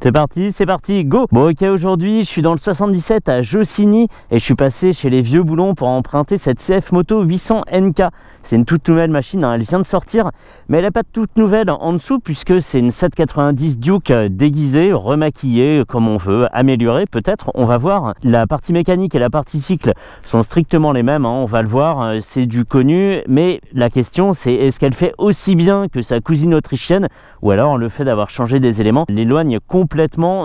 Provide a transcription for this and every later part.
C'est parti, go! Bon ok, aujourd'hui je suis dans le 77 à Jossigny et je suis passé chez les vieux boulons pour emprunter cette CF Moto 800 NK. C'est une toute nouvelle machine, hein. Elle vient de sortir, mais elle n'est pas toute nouvelle en dessous puisque c'est une 790 Duke déguisée, remaquillée comme on veut, améliorée peut-être, on va voir. La partie mécanique et la partie cycle sont strictement les mêmes, hein. On va le voir, c'est du connu, mais la question c'est est-ce qu'elle fait aussi bien que sa cousine autrichienne ou alors le fait d'avoir changé des éléments l'éloigne complètement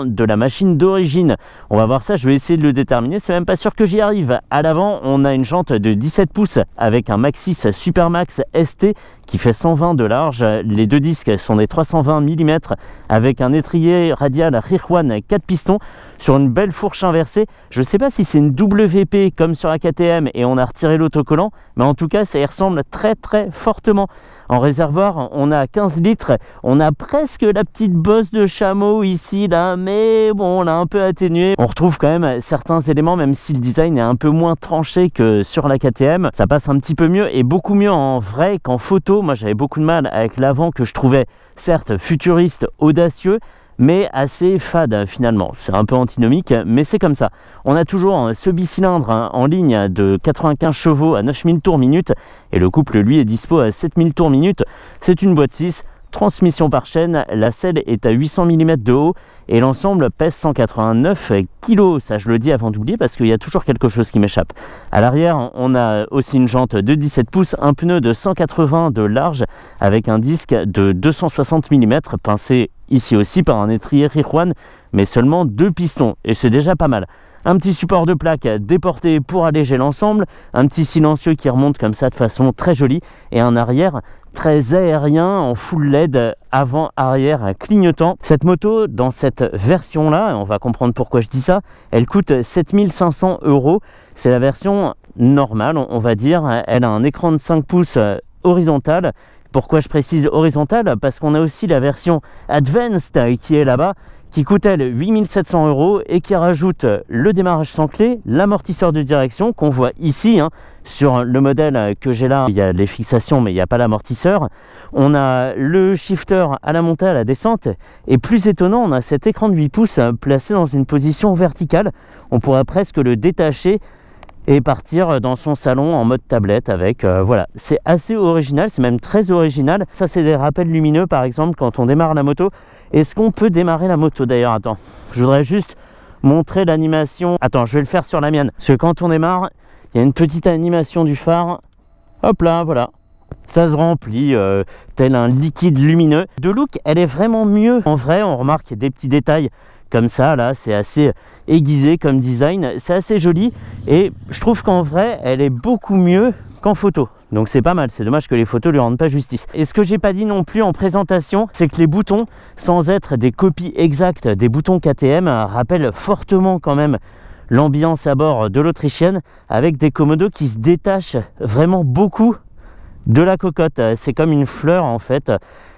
de la machine d'origine. On va voir ça, je vais essayer de le déterminer, c'est même pas sûr que j'y arrive. À l'avant, on a une jante de 17 pouces avec un Maxxis Supermax ST qui fait 120 de large. Les deux disques sont des 320 mm avec un étrier radial Rear-One 4 pistons sur une belle fourche inversée. Je ne sais pas si c'est une WP comme sur la KTM et on a retiré l'autocollant, mais en tout cas ça y ressemble très fortement. En réservoir, on a 15 litres, on a presque la petite bosse de chameau ici, là, mais bon, on l'a un peu atténué. On retrouve quand même certains éléments, même si le design est un peu moins tranché que sur la KTM. Ça passe un petit peu mieux et beaucoup mieux en vrai qu'en photo. Moi, j'avais beaucoup de mal avec l'avant que je trouvais, certes, futuriste, audacieux, mais assez fade finalement. C'est un peu antinomique, mais c'est comme ça. On a toujours ce bicylindre en ligne de 95 chevaux à 9000 tours minute et le couple lui est dispo à 7000 tours minute. C'est une boîte 6, transmission par chaîne, la selle est à 800 mm de haut et l'ensemble pèse 189 kg. Ça je le dis avant d'oublier parce qu'il y a toujours quelque chose qui m'échappe. À l'arrière, on a aussi une jante de 17 pouces, un pneu de 180 de large avec un disque de 260 mm pincé ici aussi par un étrier Rear-One, mais seulement 2 pistons, et c'est déjà pas mal. Un petit support de plaque déporté pour alléger l'ensemble, un petit silencieux qui remonte comme ça de façon très jolie, et un arrière très aérien en full LED, avant-arrière clignotant. Cette moto, dans cette version-là, on va comprendre pourquoi je dis ça, elle coûte 7500 €. C'est la version normale, on va dire. Elle a un écran de 5 pouces horizontal. Pourquoi je précise horizontal? Parce qu'on a aussi la version Advanced qui est là-bas, qui coûte elle 8700 € et qui rajoute le démarrage sans clé, l'amortisseur de direction qu'on voit ici, hein. Sur le modèle que j'ai là, il y a les fixations mais il n'y a pas l'amortisseur. On a le shifter à la montée, à la descente, et plus étonnant, on a cet écran de 8 pouces placé dans une position verticale. On pourrait presque le détacher et partir dans son salon en mode tablette avec, voilà, c'est assez original, c'est même très original. Ça c'est des rappels lumineux par exemple quand on démarre la moto. Est-ce qu'on peut démarrer la moto d'ailleurs? Attends, je voudrais juste montrer l'animation. Attends, je vais le faire sur la mienne, parce que quand on démarre, il y a une petite animation du phare, hop là, voilà. Ça se remplit tel un liquide lumineux. De look, elle est vraiment mieux. En vrai, on remarque des petits détails comme ça, là, c'est assez aiguisé comme design, c'est assez joli et je trouve qu'en vrai, elle est beaucoup mieux qu'en photo. Donc c'est pas mal, c'est dommage que les photos lui rendent pas justice. Et ce que j'ai pas dit non plus en présentation, c'est que les boutons, sans être des copies exactes des boutons KTM, rappellent fortement quand même l'ambiance à bord de l'autrichienne, avec des commodos qui se détachent vraiment beaucoup de la cocotte. C'est comme une fleur en fait,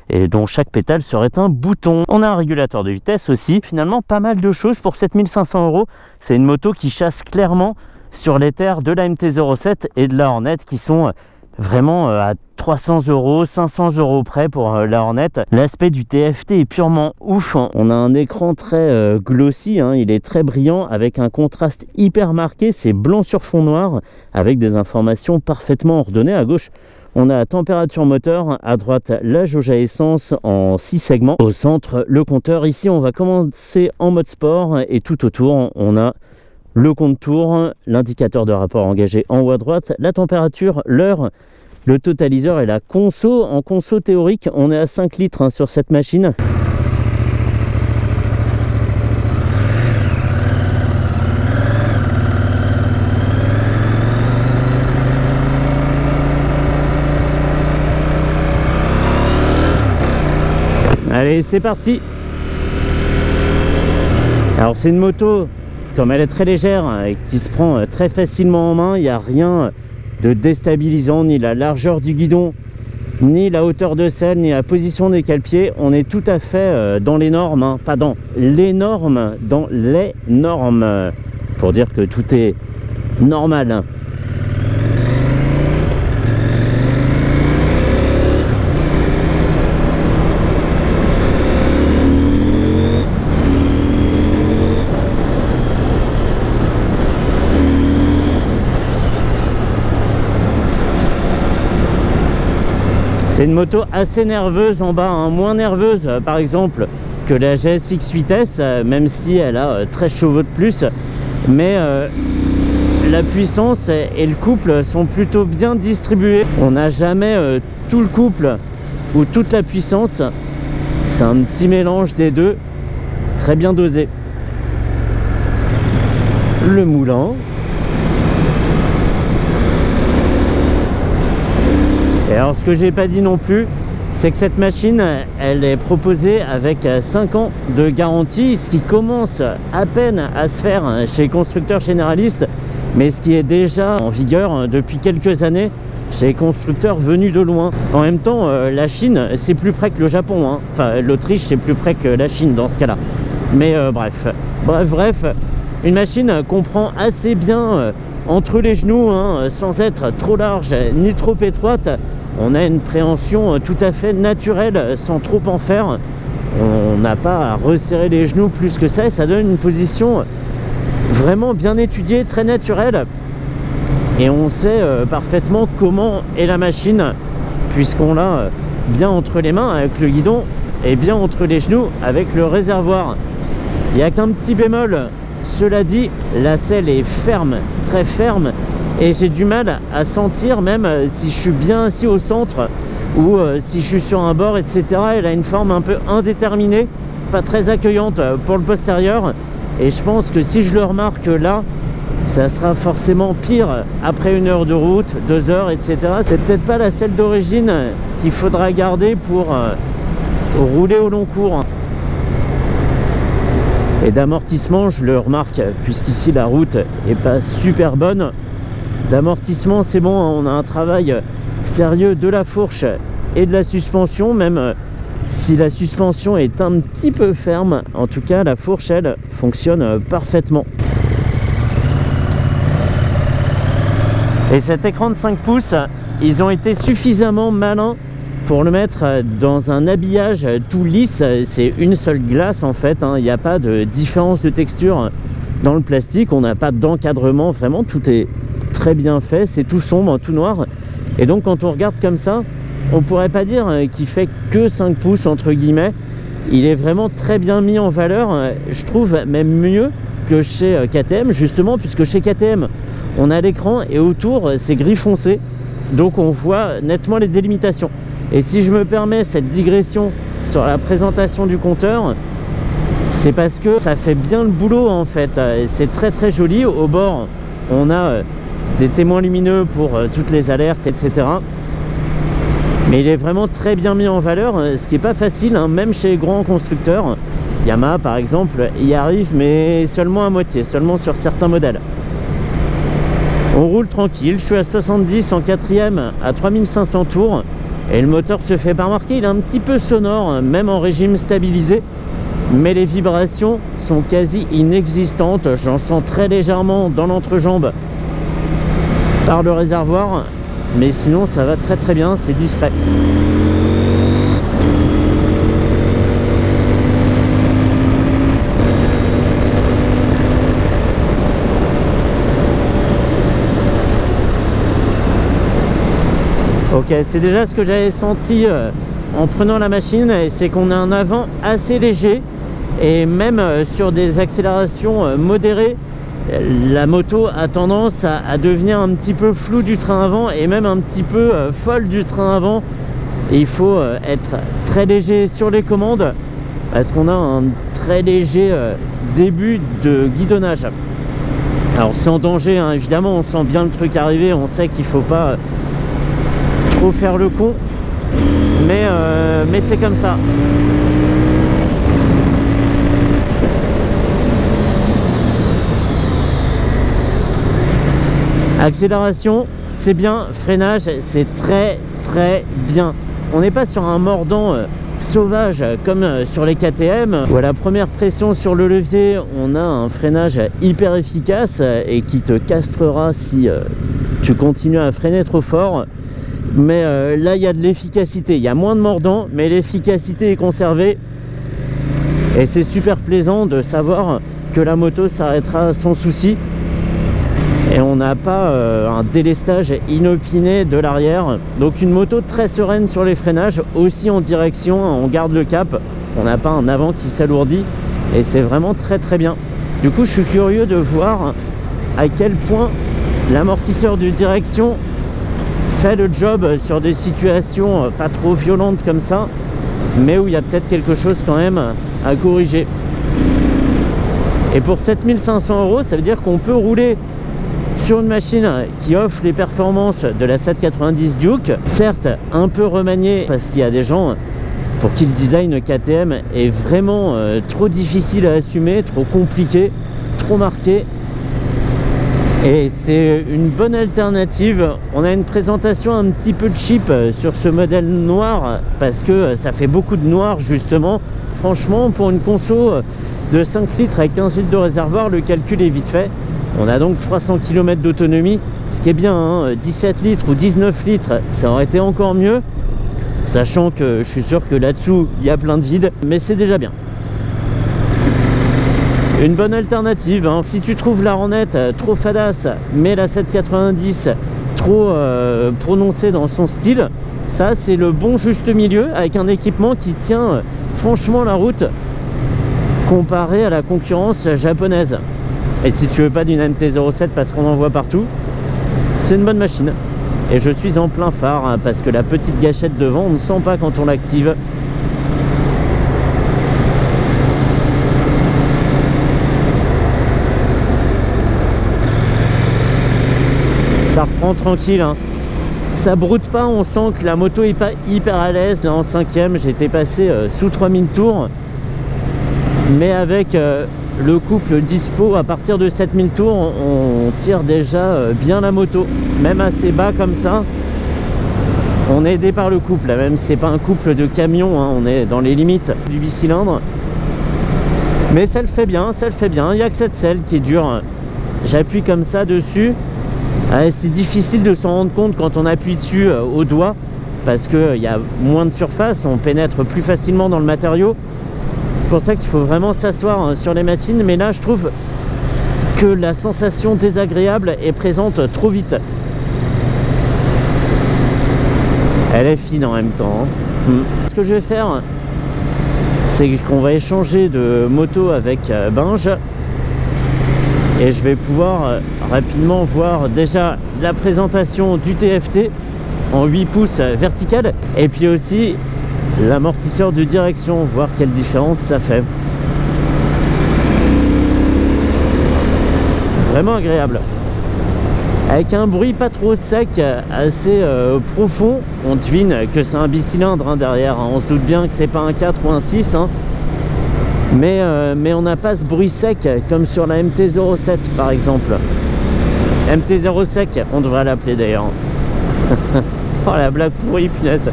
et dont chaque pétale serait un bouton. On a un régulateur de vitesse aussi. Finalement, pas mal de choses pour 7500 €. C'est une moto qui chasse clairement sur les terres de la MT-07 et de la Hornet qui sont vraiment à 300 €, 500 € près pour la Hornet. L'aspect du TFT est purement ouf. On a un écran très glossy, hein. Il est très brillant avec un contraste hyper marqué. C'est blanc sur fond noir avec des informations parfaitement ordonnées. À gauche, on a température moteur, à droite la jauge à essence en 6 segments, au centre le compteur. Ici on va commencer en mode sport et tout autour on a le compte tour, l'indicateur de rapport engagé en haut à droite, la température, l'heure, le totaliseur et la conso. En conso théorique on est à 5 litres, hein, sur cette machine. Allez, c'est parti. Alors c'est une moto, comme elle est très légère et qui se prend très facilement en main, il n'y a rien de déstabilisant, ni la largeur du guidon, ni la hauteur de selle, ni la position des cale-pieds. On est tout à fait dans les normes, hein. Pas dans les normes, dans les normes, pour dire que tout est normal. C'est une moto assez nerveuse en bas, hein, moins nerveuse par exemple que la GSX 8S, même si elle a 13 chevaux de plus, mais la puissance et le couple sont plutôt bien distribués. On n'a jamais tout le couple ou toute la puissance, c'est un petit mélange des deux, très bien dosé. Le moulin. Et alors ce que j'ai pas dit non plus, c'est que cette machine, elle est proposée avec 5 ans de garantie, ce qui commence à peine à se faire chez les constructeurs généralistes, mais ce qui est déjà en vigueur depuis quelques années chez les constructeurs venus de loin. En même temps, la Chine, c'est plus près que le Japon, hein. Enfin l'Autriche, c'est plus près que la Chine dans ce cas-là. Mais bref, une machine qu'on prend assez bien entre les genoux, hein, sans être trop large ni trop étroite. On a une préhension tout à fait naturelle sans trop en faire. On n'a pas à resserrer les genoux plus que ça, et ça donne une position vraiment bien étudiée, très naturelle. Et on sait parfaitement comment est la machine, puisqu'on l'a bien entre les mains avec le guidon et bien entre les genoux avec le réservoir. Il n'y a qu'un petit bémol, cela dit, la selle est ferme, très ferme, et j'ai du mal à sentir, même si je suis bien assis au centre ou si je suis sur un bord, etc. Elle a une forme un peu indéterminée, pas très accueillante pour le postérieur, et je pense que si je le remarque là, ça sera forcément pire après 1 heure de route, 2 heures, etc. C'est peut-être pas la selle d'origine qu'il faudra garder pour rouler au long cours. Et d'amortissement, je le remarque, puisqu'ici la route est pas super bonne. D'amortissement, c'est bon, on a un travail sérieux de la fourche et de la suspension, même si la suspension est un petit peu ferme. En tout cas, la fourche, elle, fonctionne parfaitement. Et cet écran de 5 pouces, ils ont été suffisamment malins pour le mettre dans un habillage tout lisse. C'est une seule glace en fait, hein. Il n'y a pas de différence de texture dans le plastique, on n'a pas d'encadrement, vraiment tout est très bien fait, c'est tout sombre, tout noir. Et donc quand on regarde comme ça, on pourrait pas dire qu'il fait que 5 pouces entre guillemets. Il est vraiment très bien mis en valeur, je trouve même mieux que chez KTM, justement, puisque chez KTM on a l'écran et autour c'est gris foncé, donc on voit nettement les délimitations. Et si je me permets cette digression sur la présentation du compteur, c'est parce que ça fait bien le boulot en fait. C'est très très joli. Au bord, on a des témoins lumineux pour toutes les alertes, etc. Mais il est vraiment très bien mis en valeur, ce qui n'est pas facile, hein, même chez les grands constructeurs. Yamaha par exemple y arrive, mais seulement à moitié, seulement sur certains modèles. On roule tranquille, je suis à 70 en 4ème à 3500 tours. Et le moteur se fait pas remarquer, il est un petit peu sonore, même en régime stabilisé. Mais les vibrations sont quasi inexistantes. J'en sens très légèrement dans l'entrejambe par le réservoir. Mais sinon ça va très très bien, c'est discret. Ok, c'est déjà ce que j'avais senti en prenant la machine, c'est qu'on a un avant assez léger, et même sur des accélérations modérées, la moto a tendance à devenir un petit peu floue du train avant, et même un petit peu folle du train avant. Et il faut être très léger sur les commandes, parce qu'on a un très léger début de guidonnage. Alors c'est en danger, hein, évidemment, on sent bien le truc arriver, on sait qu'il ne faut pas trop faire le con, mais c'est comme ça. Accélération, c'est bien, freinage, c'est très très bien. On n'est pas sur un mordant sauvage comme sur les KTM, où à la première pression sur le levier, on a un freinage hyper efficace et qui te castrera si tu continues à freiner trop fort. Mais là il y a de l'efficacité, il y a moins de mordant, mais l'efficacité est conservée, et c'est super plaisant de savoir que la moto s'arrêtera sans souci. et on n'a pas un délestage inopiné de l'arrière. Donc une moto très sereine sur les freinages, aussi en direction, on garde le cap, on n'a pas un avant qui s'alourdit et c'est vraiment très très bien. Du coup je suis curieux de voir à quel point l'amortisseur de direction fait le job sur des situations pas trop violentes comme ça, mais où il y a peut-être quelque chose quand même à corriger. Et pour 7500 €, ça veut dire qu'on peut rouler sur une machine qui offre les performances de la 790 Duke, certes un peu remaniée parce qu'il y a des gens pour qui le design KTM est vraiment trop difficile à assumer, trop compliqué, trop marqué. Et c'est une bonne alternative. On a une présentation un petit peu cheap sur ce modèle noir parce que ça fait beaucoup de noir justement. Franchement, pour une conso de 5 litres avec 15 litres de réservoir, le calcul est vite fait. On a donc 300 km d'autonomie, ce qui est bien, hein. 17 litres ou 19 litres, ça aurait été encore mieux. Sachant que je suis sûr que là-dessous, il y a plein de vide, mais c'est déjà bien. Une bonne alternative, hein. Si tu trouves la Hornet trop fadasse, mais la 790 trop prononcée dans son style, ça c'est le bon juste milieu avec un équipement qui tient franchement la route comparé à la concurrence japonaise. Et si tu veux pas d'une MT-07 parce qu'on en voit partout, c'est une bonne machine. Et je suis en plein phare hein, parce que la petite gâchette devant, on ne sent pas quand on l'active. Ça reprend tranquille, hein. Ça broute pas, on sent que la moto est pas hyper à l'aise. Là en 5e, j'étais passé sous 3000 tours. Mais avec le couple dispo, à partir de 7000 tours, on tire déjà bien la moto. Même assez bas comme ça, on est aidé par le couple. Même si c'est pas un couple de camions, hein, on est dans les limites du bicylindre. Mais ça le fait bien, ça le fait bien. Il n'y a que cette selle qui est dure. J'appuie comme ça dessus. C'est difficile de s'en rendre compte quand on appuie dessus au doigt parce qu'il y a moins de surface, on pénètre plus facilement dans le matériau. C'est pour ça qu'il faut vraiment s'asseoir sur les machines, mais là je trouve que la sensation désagréable est présente trop vite. Elle est fine en même temps, hein. Ce que je vais faire, c'est qu'on va échanger de moto avec Binge. Et je vais pouvoir rapidement voir déjà la présentation du TFT en 8 pouces vertical. Et puis aussi l'amortisseur de direction, voir quelle différence ça fait. Vraiment agréable. Avec un bruit pas trop sec, assez profond. On devine que c'est un bicylindre hein, derrière. On se doute bien que c'est pas un 4 ou un 6. Hein. Mais on n'a pas ce bruit sec comme sur la MT-07 par exemple. MT-0 sec, on devrait l'appeler d'ailleurs. Oh la blague pourrie, punaise.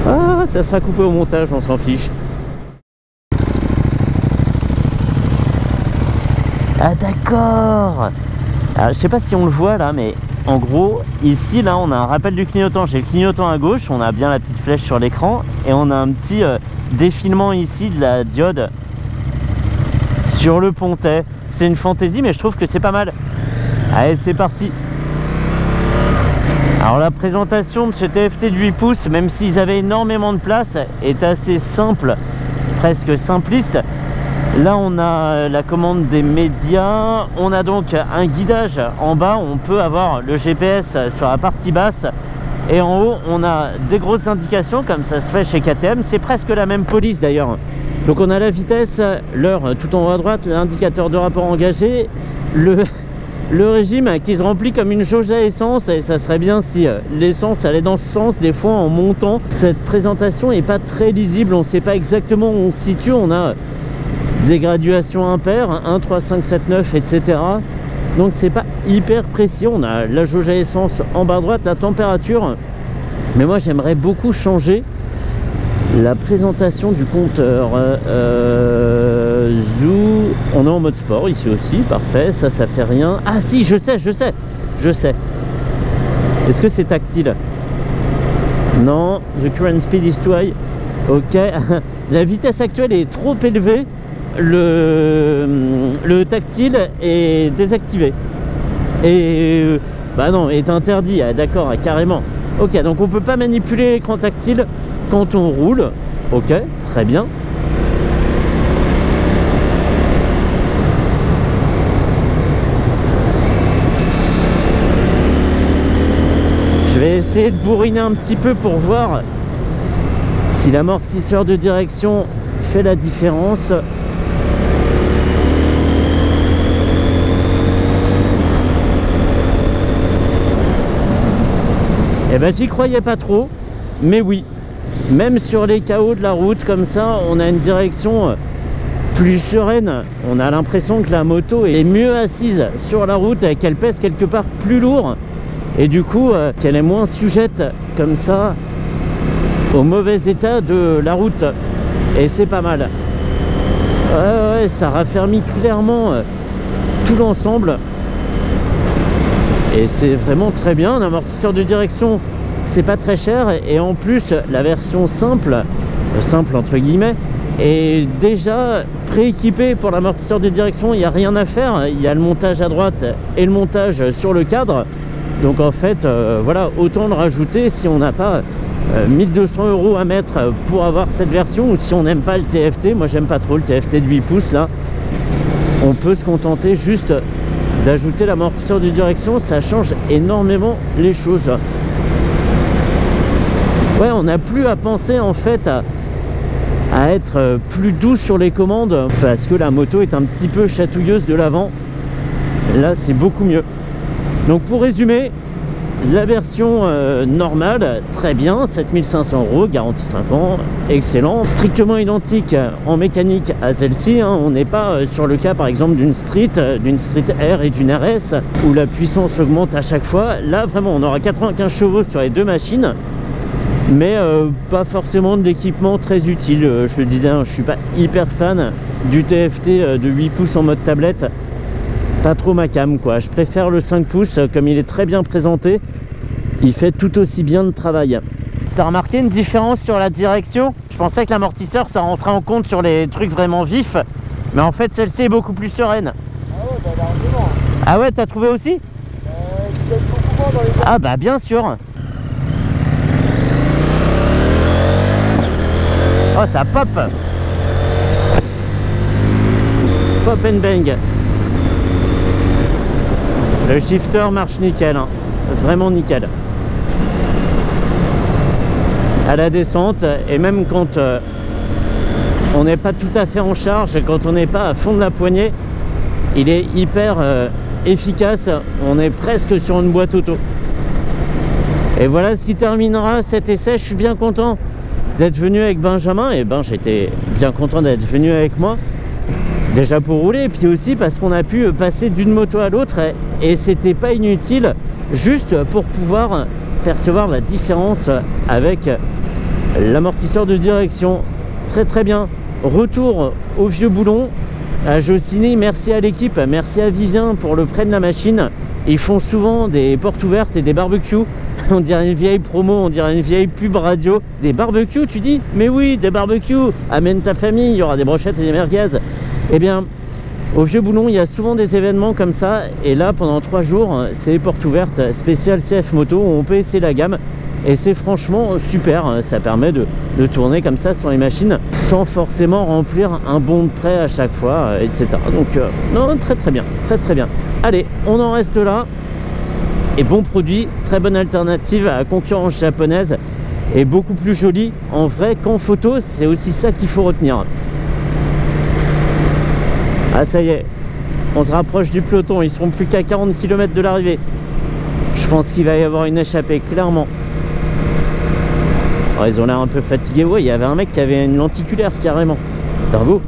Ah, ça sera coupé au montage, on s'en fiche. Ah d'accord. Alors, je sais pas si on le voit là, mais en gros, ici là on a un rappel du clignotant. J'ai le clignotant à gauche, on a bien la petite flèche sur l'écran. Et on a un petit défilement ici de la diode sur le pontet. C'est une fantaisie mais je trouve que c'est pas mal. Allez, c'est parti. Alors la présentation de ce TFT de 8 pouces, même s'ils avaient énormément de place, est assez simple, presque simpliste. Là on a la commande des médias, on a donc un guidage en bas, on peut avoir le GPS sur la partie basse. Et en haut on a des grosses indications comme ça se fait chez KTM, c'est presque la même police d'ailleurs. Donc on a la vitesse, l'heure tout en haut à droite, l'indicateur de rapport engagé, le régime qui se remplit comme une jauge à essence. Et ça serait bien si l'essence allait dans ce sens. Des fois en montant, cette présentation est pas très lisible, on ne sait pas exactement où on se situe. On a des graduations impaires, 1, 3, 5, 7, 9, etc. Donc c'est pas hyper précis. On a la jauge à essence en bas à droite, la température. Mais moi j'aimerais beaucoup changer la présentation du compteur. On est en mode sport ici aussi, parfait. Ça fait rien. Ah si, je sais. Est-ce que c'est tactile? Non, the current speed is too high. Ok, la vitesse actuelle est trop élevée. Le tactile est désactivé. Et bah non, est interdit, ah, d'accord, carrément. Ok, donc on peut pas manipuler l'écran tactile quand on roule. Ok, très bien. Je vais essayer de bourriner un petit peu pour voir si l'amortisseur de direction fait la différence. Et ben j'y croyais pas trop, mais oui, même sur les chaos de la route comme ça, on a une direction plus sereine. On a l'impression que la moto est mieux assise sur la route et qu'elle pèse quelque part plus lourd, et du coup qu'elle est moins sujette comme ça au mauvais état de la route, et c'est pas mal. Ouais, ça raffermit clairement tout l'ensemble. Et c'est vraiment très bien. Un amortisseur de direction, c'est pas très cher, et en plus la version simple entre guillemets, est déjà prééquipée pour l'amortisseur de direction. Il n'y a rien à faire, il y a le montage à droite et le montage sur le cadre. Donc en fait voilà, autant le rajouter si on n'a pas 1200 € à mettre pour avoir cette version, ou si on n'aime pas le TFT. Moi j'aime pas trop le TFT de 8 pouces là. On peut se contenter juste d'ajouter l'amortisseur de direction, ça change énormément les choses. Ouais, on n'a plus à penser en fait à être plus doux sur les commandes, parce que la moto est un petit peu chatouilleuse de l'avant. Là c'est beaucoup mieux. Donc pour résumer, la version normale, très bien, 7500 €, garantie 5 ans, excellent, strictement identique en mécanique à celle-ci, hein. On n'est pas sur le cas par exemple d'une Street R et d'une RS où la puissance augmente à chaque fois. Là vraiment on aura 95 chevaux sur les deux machines, mais pas forcément de l'équipement très utile. Je le disais, hein, je suis pas hyper fan du TFT de 8 pouces en mode tablette. Pas trop ma cam quoi, je préfère le 5 pouces, comme il est très bien présenté, il fait tout aussi bien de travail. T'as remarqué une différence sur la direction? Je pensais que l'amortisseur ça rentrait en compte sur les trucs vraiment vifs, mais en fait celle-ci est beaucoup plus sereine. Ah ouais, bah largement. Ah ouais, t'as trouvé aussi? Il donne beaucoup moins dans les Ah bah bien sûr. Oh ça pop. Pop and bang. Le shifter marche nickel, hein. Vraiment nickel. À la descente, et même quand on n'est pas tout à fait en charge, quand on n'est pas à fond de la poignée, il est hyper efficace. On est presque sur une boîte auto. Et voilà ce qui terminera cet essai. Je suis bien content d'être venu avec Benjamin, et ben j'étais bien content d'être venu avec moi. Déjà pour rouler, et puis aussi parce qu'on a pu passer d'une moto à l'autre, et c'était pas inutile, juste pour pouvoir percevoir la différence avec l'amortisseur de direction. Très très bien. Retour au Vieux Boulon à Jossigny. Merci à l'équipe, merci à Vivien pour le prêt de la machine. Ils font souvent des portes ouvertes et des barbecues. On dirait une vieille promo, on dirait une vieille pub radio. Des barbecues, tu dis? Mais oui, des barbecues. Amène ta famille, il y aura des brochettes et des merguez. Eh bien, au Vieux Boulon, il y a souvent des événements comme ça. Et là, pendant 3 jours, c'est les portes ouvertes spéciales CF Moto où on peut essayer la gamme. Et c'est franchement super. Ça permet de tourner comme ça sur les machines sans forcément remplir un bon de prêt à chaque fois, etc. Donc, non, très très bien. Très très bien. Allez, on en reste là. Et bon produit, très bonne alternative à la concurrence japonaise. Et beaucoup plus jolie en vrai qu'en photo. C'est aussi ça qu'il faut retenir. Ah ça y est, on se rapproche du peloton, ils seront plus qu'à 40 km de l'arrivée. Je pense qu'il va y avoir une échappée, clairement. Alors, ils ont l'air un peu fatigués. Ouais, il y avait un mec qui avait une lenticulaire carrément. Bravo.